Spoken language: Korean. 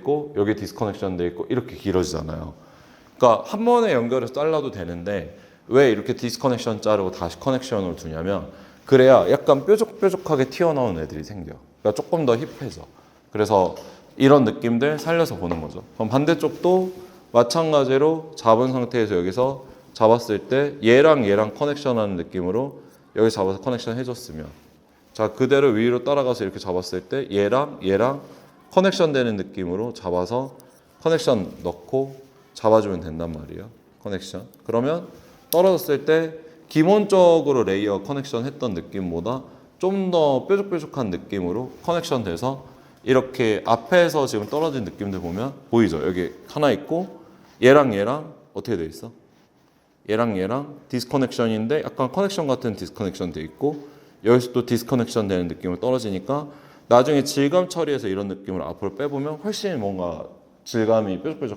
있고 여기 디스커넥션 돼 있고 이렇게 길어지잖아요. 그러니까 한 번에 연결해서 잘라도 되는데 왜 이렇게 디스커넥션 자르고 다시 커넥션을 두냐면 그래야 약간 뾰족뾰족하게 튀어나오는 애들이 생겨. 그러니까 조금 더 힙해져. 그래서 이런 느낌들 살려서 보는 거죠. 그럼 반대쪽도 마찬가지로 잡은 상태에서 여기서 잡았을 때 얘랑 얘랑 커넥션하는 느낌으로 여기 잡아서 커넥션 해줬으면 자 그대로 위로 따라가서 이렇게 잡았을 때 얘랑 얘랑 커넥션 되는 느낌으로 잡아서 커넥션 넣고 잡아주면 된단 말이에요. 커넥션. 그러면 떨어졌을 때 기본적으로 레이어 커넥션 했던 느낌보다 좀 더 뾰족뾰족한 느낌으로 커넥션 돼서 이렇게 앞에서 지금 떨어진 느낌들 보면 보이죠? 여기 하나 있고 얘랑 얘랑 어떻게 돼 있어? 얘랑 얘랑 디스커넥션인데 약간 커넥션 같은 디스커넥션 돼 있고 여기서 또 디스커넥션 되는 느낌으로 떨어지니까 나중에 질감 처리해서 이런 느낌을 앞으로 빼보면 훨씬 뭔가 질감이 뾰족뾰족하죠.